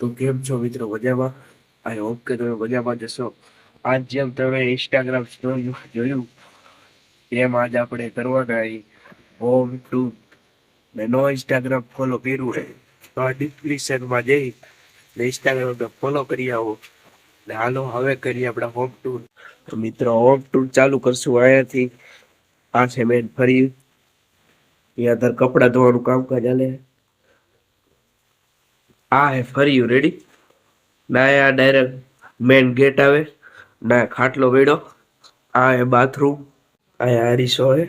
તો કેમ છો મિત્રો? મજામાં? આઈ હોપ કે તમે મજામાં જશો. આજ જેમ તમે ઇન્સ્ટાગ્રામ સ્ટોરી જોયું એમ આજ આપણે કરવાના હોમ ટુ ને નો ઇન્સ્ટાગ્રામ ફોલો કર્યું હોય તો આ ડિસ્ક્રિપ્શનમાં જઈ ને ઇન્સ્ટાગ્રામ ફોલો કરી આવો. ને હાલો હવે કરીએ આપણા હોમ ટૂર. તો મિત્રો હોમ ટૂર ચાલુ કરશું અહીંયાથી. આ છે મેન ફરી અહીંયા તાર કપડાં ધોવાનું કામકાજ હાલે. આ હે ફર્યું રેડી ના આ ડાયરેક્ટ મેન ગેટ આવે ના ખાટલો વેડો. આ હે બાથરૂમ. આ આરીસો હે.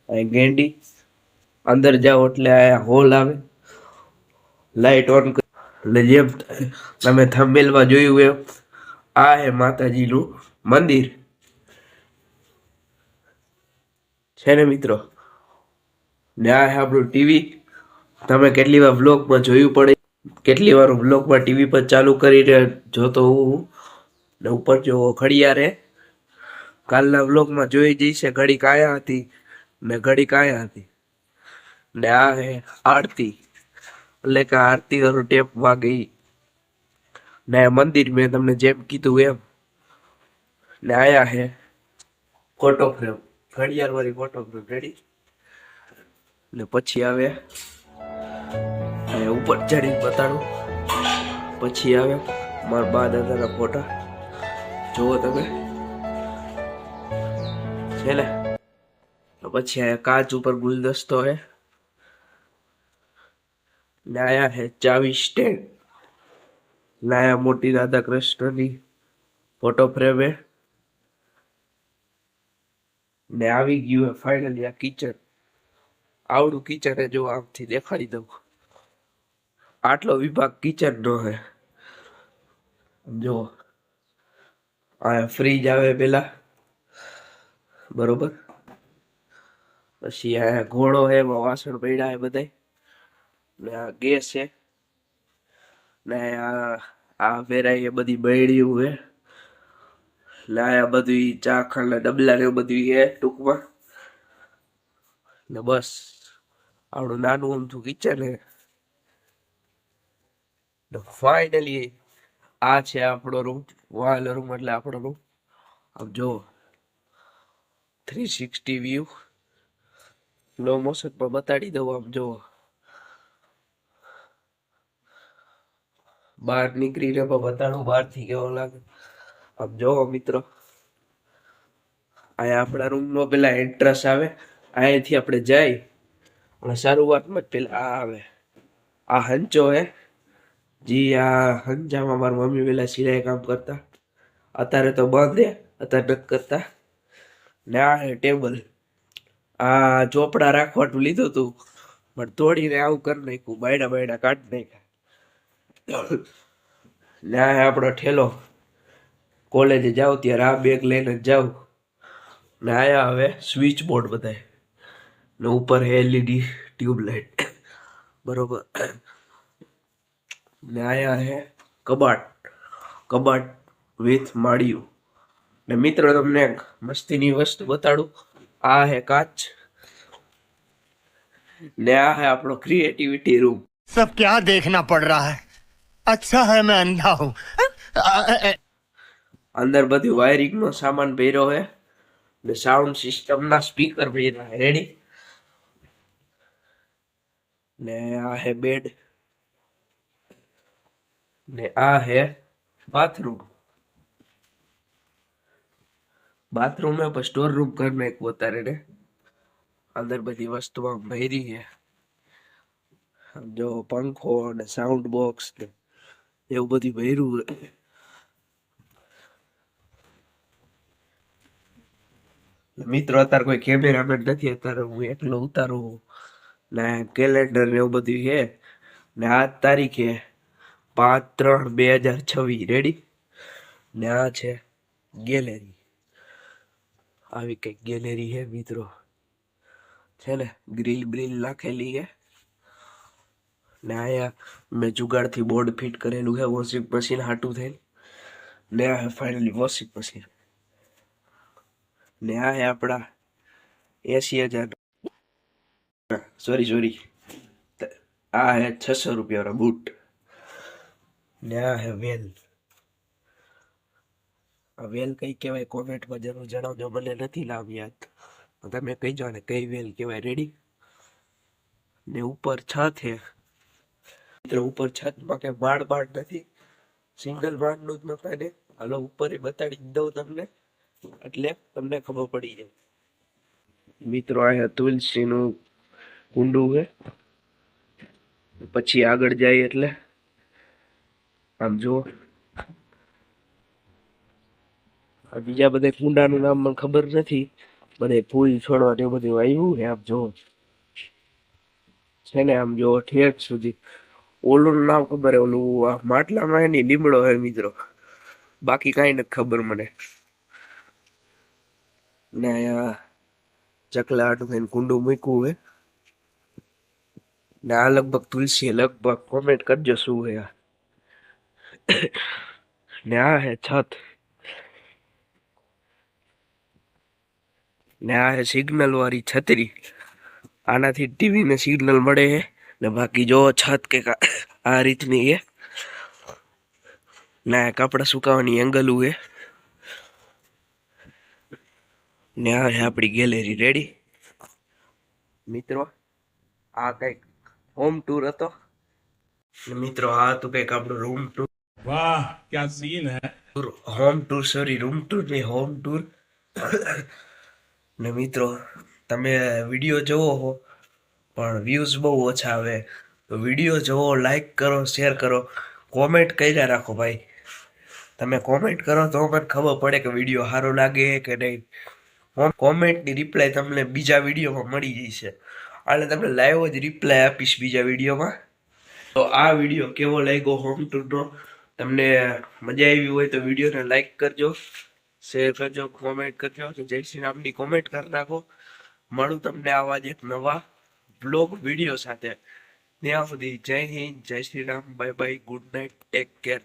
આ ગેંડી અંદર જાઓ એટલે આ હોલ આવે. લાઈટ ઓન એટલે જેમ તમે થંબનેલમાં જોયું એમ આ હે માતાજીનું મંદિર છે ને મિત્રો. ને આ હે આપણું ટીવી. તમે કેટલી વાર વ્લોગમાં જોયું પડે કેટલી વાર વ્લોગમાં ટીવી પર ચાલુ કરીને જોતો હું ને ઉપર જો ઘડિયાળ હે. કાલના વ્લોગમાં જોઈ જઈશે ઘડી કાયા હતી ને ઘડી કાયા હતી. ને આ હે આરતી એટલે કે આરતી વાળો ટેપ વાગે ને મંદિર મેં તમને જેમ કીધું એમ. ને આયા હે ફોટો ફ્રેમ ઘડિયાળ વાળી ફોટો ફ્રેમ રેડી. ને પછી આવે ઉપર ચડીને બતાડું. પછી આવે મારા બા દાદાના ફોટા જુઓ તમે છે ને. પછી આયા કાચ ઉપર ગુલદસ્તો હે ને આયા હે ચાવી સ્ટેન્ડ ને આયા મોટી રાધા કૃષ્ણની ફોટો ફ્રેમ હે ને આવી ગયું હે ફાઇનલી આ કિચન. આવડું કિચન હે જો આમથી દેખાડી દઉં. આટલો વિભાગ કિચન નો હે જો. આ ફ્રીજ આવે પેલા બરોબર. પછી આ ઘોડો હે એમાં વાસણ પડ્યા હે બધાય. ને આ ગેસ છે ને આ વેરાય બધી બળ્યું હે. ને આ બધું ચાખણ ને ડબલા ને બધું હે ટૂંકમાં. ને બસ આવડું નાનું અમથું કિચન હે. ફાઇનલી આ છે આપણો રૂમ. વાલ રૂમ એટલે આપણો રૂમ. આમ જો 360 વ્યૂ સ્લો મોશન પર બતાડી દઉં. આમ જો બહાર નીકળીને પણ બતાડું બહારથી કેવો લાગે. આમ જોવો મિત્રો અહીંયા આપણા રૂમનો પેલા એન્ટ્રસ આવે. અહીંયાથી આપણે જઈ અને શરૂઆતમાં જ પેલા આ આવે. આ હંચો હે જી આ હંચામાં મારા મમ્મી પેલા સિલાઈ કામ કરતા. અત્યારે તો બંધ હે અત્યારે નથી કરતા. ને આ હે ટેબલ. આ ચોપડા રાખવાનું લીધું હતું પણ તોડીને આવું કરી નાખ્યું. બાયડા બાયડા કાઢી નાખ્યા. ને આ આપણો ઠેલો. કોલેજે જાવ ત્યારે આ બેગ લઈને જ જાઉં. ને આયા હવે સ્વિચ બોર્ડ બધાય ને ઉપર એલઈડી ટ્યુબલાઇટ બરોબર. ને આયા હે કબાટ. કબાટ વિથ માળિયું. ને મિત્રો તમને એક મસ્તીની વસ્તુ બતાડું. આ હે કાચ ને આ હે આપણો ક્રિએટિવિટી રૂમ. सब क्या देखना पड़ रहा है अच्छा है मैं अंधा हूं અંદર બધું વાયરિંગ નો સામાન ભર્યો હે ને સાઉન્ડ સિસ્ટમ ના સ્પીકર ભર્યા હે રેડી. ને આ હે બેડ ને આ હે બાથરૂમ. બાથરૂમ में पर स्टोर रूम करने एक उतारे ने अंदर बધી વસ્તુઓ ભરી છે. જો પંખો ને સાઉન્ડ બોક્સ ને એવું બધું ભર્યું. મિત્રો અત્યારે કોઈ કેમેરામેન નથી અત્યારે હું એકલો ઉતારું ને કેલેન્ડર ને એવું બધું છે. ને આ તારીખ હે 5/3/2026 રેડી. ને આ છે ગેલેરી. આવી કઈક ગેલેરી હે મિત્રો છે ને. ગ્રીલ બ્રીલ નાખેલી હે ને આયા મેં જુગાડથી બોર્ડ ફિટ કરેલું હે વોશિંગ મશીન હાટું થઈને. ને આ હે ફાઇનલી વોશિંગ મશીન. ને આ હે આપણા 80,000 સોરી આ હે 600 રૂપિયા વાળા બૂટ. ને આ હે વેલ. આ વેલ કઈ કહેવાય કોમેન્ટમાં જરૂર જણાવજો, મને નથી નામ યાદ. તો તમે કહીજો ને કઈ વેલ કહેવાય. રેડી. ને ઉપર છત છે મિત્રો, ઉપર છતમાં કઈ માળ નથી, સિંગલ માળનું જ મકાન છે. હાલો ઉપર બતાડી જ દઉં તમને, એટલે તમને ખબર પડી જાય. મિત્રો આ તુલસીનું કુંડું છે. પછી આગળ જાય એટલે આમ જુઓ, આ બીજા બધા કુંડાનું નામ મને ખબર નથી. બધે ફૂલ છોડવા ને એવું બધું આવ્યું છે. આમ જુઓ છે ને, આમ જુઓ ઠેક સુધી. ઓલું નામ ખબર હે, ઓલું આ માટલામાં એની લીમડો હે મિત્રો, બાકી કઈ નથી ખબર મને. ને અહીંયા ચકલા હાટું થઈને કુંડું મૂક્યું હે. ને આ લગભગ તુલસી, લગભગ કોમેન્ટ કરજો શું હે આ. ને આ હે છત. ને આ હે સિગ્નલ વાળી છતરી. આનાથી ટીવી ને સિગ્નલ મળે છે. ને બાકી જો છત કે આ રીતની છે. ને આ કપડા સુકાવાની એંગલું છે. ને આ છે આપણી ગેલેરી. રેડી મિત્રો, આ કઈક હોમ ટૂર હતો. ને મિત્રો આ હતું કઈક આપણું રૂમ ટૂર. वाह क्या सीन है। Home tour, sorry room tour નહીં, હોમ ટૂર. ને મિત્રો તમે વિડીયો જોવો હો પણ વ્યૂઝ બહુ ઓછા આવે, તો વિડીયો જોવો, લાઈક કરો, શેર કરો, કોમેન્ટ કર્યા રાખો ભાઈ. તમે કોમેન્ટ કરો તો મને ખબર પડે કે વિડીયો સારો લાગે કે નહીં. કોમેન્ટની રિપ્લાય તમને બીજા વિડીયોમાં મળી જશે. એટલે તમને લાઈવ જ રિપ્લાય આપીશ બીજા વિડીયોમાં. તો આ વિડીયો કેવો લાગ્યો હોમ ટૂરનો, તમને મજા આવી હોય તો વિડીયોને લાઈક કરજો, શેર કરજો, કોમેન્ટ કરજો. જય શ્રી રામની કોમેન્ટ કરી નાખો. મળું તમને આવા જ એક નવા બ્લોગ વિડીયો સાથે. ત્યાં સુધી જય હિન્દ, જય Shri Ram, bye bye, good night, take care.